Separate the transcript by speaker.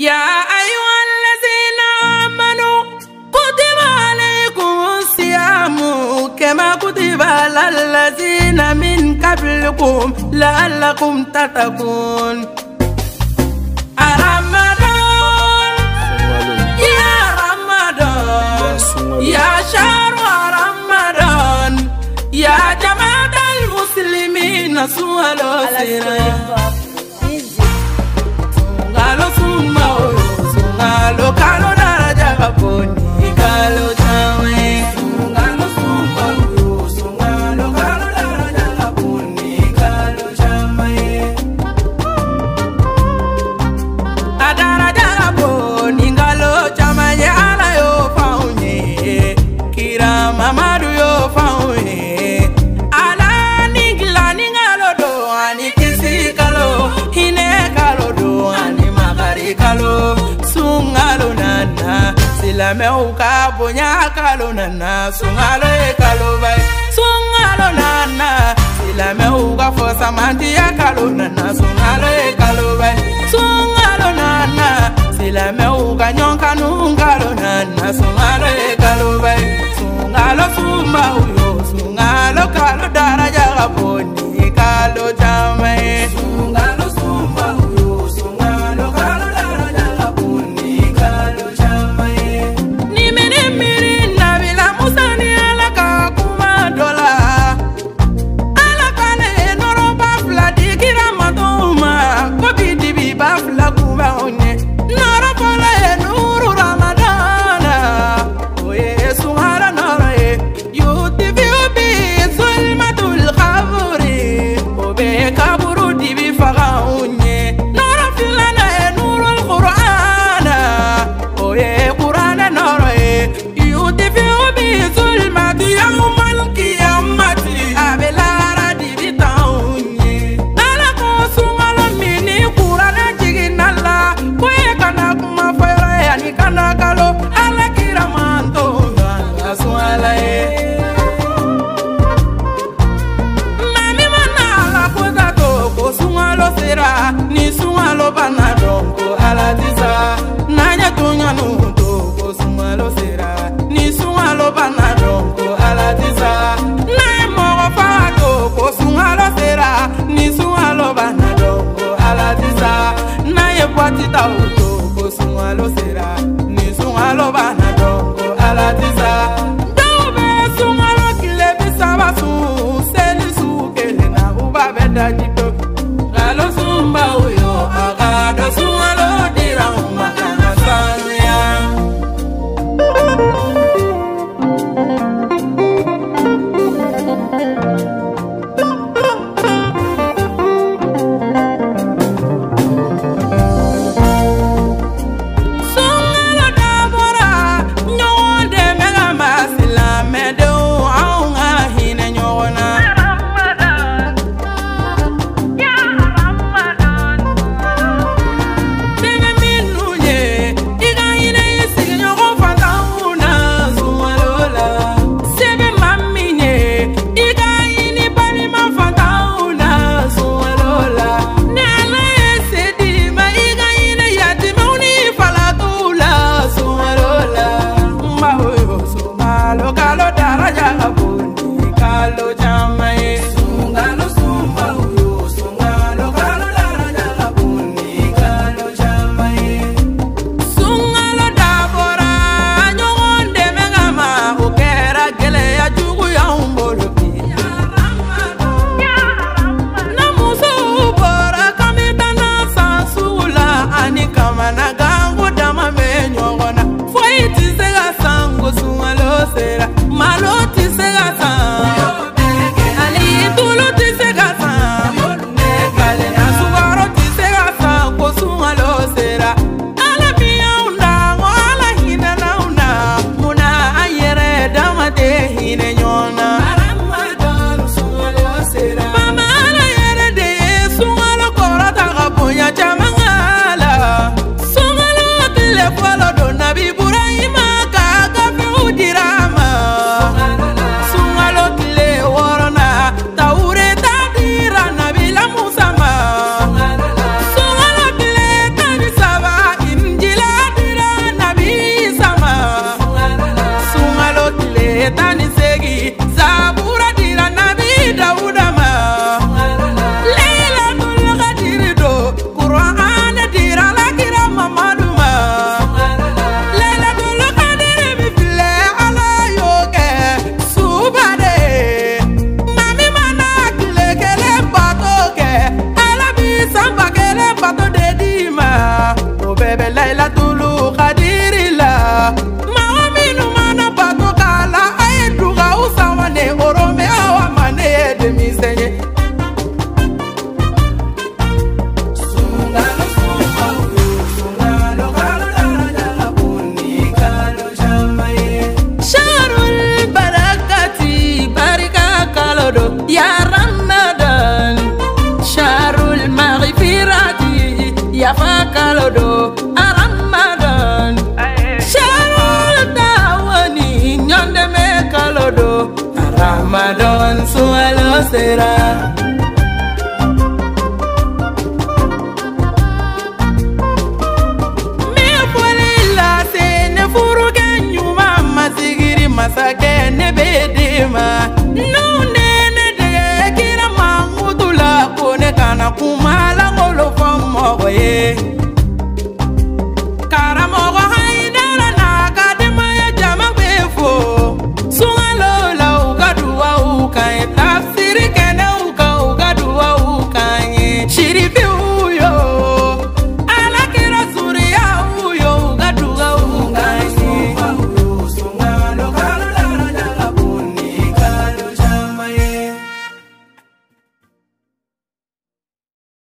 Speaker 1: يا أيها الذين آمنوا كتب عليكم الصيام كما كتب على الذين من قبلكم لعلكم تتقون. رمضان يا رمضان يا شهر رمضان يا جماعة المسلمين سوالو سيرا sungalo summa sungalo kalo daraja kaponi kalo tawe sungalo summa sungalo kalo daraja kaponi kalo tawe daraja kaponi kalo tawe ala yo faunye kira mamadu yo faunye ala ningla ningalo do ani kisi kalo hine kalo do ani magari kalo sungalo nana silame uka bonya kalo nana sungalo e kalo bai sungalo nana silame uka fosa mandia kalo nana sungalo e kalo bai sungalo nana silame uka nyonka nungalo nana sungalo e kalo bai sungalo sumba uyo sungalo kalo daraja kaponi kalo jame sungalo sumba uyo sungalo kalo daraja kaponi kalo jame nimiri miri nabila musani ala kakuma dola ala kale noro bafla dikira matuma kobi dibi bafla kuma onye noro pola e nuru ramadana oye sungara noro e yuti biubi zulmatul khaburi obe kaburu dibi faga onye noro filana e nuru alqur'ana oye qur'ana noro e yuti biubi zulmatu yawmal qiyamati abelara dibi taunye ala ko sungalo mini qur'ana jiginalla koye kana kuma fayra yani kana kalo ala kiramanto ngala swala e mami mana ala kuta toko sungalo sera ni sungalo banadongo ala diza nanya tunya nuto ko sungalo sera ni sungalo banadongo ala diza na mo fa toko sungalo sera ni sungalo banadongo ala diza na ye kwati tauto ko sungalo sera ni sungalo banadongo ala diza dobe sungalo kile bisaba su seli su kele na uba bedajito galo sumba uyo agado sungalo dira umakana sanya sungalo dabora kalodo Ramadan Sharul dawani nyonde me kalodo Ramadan suelo sera Me pole la se ne furu ke nyuma masigiri masake ne bede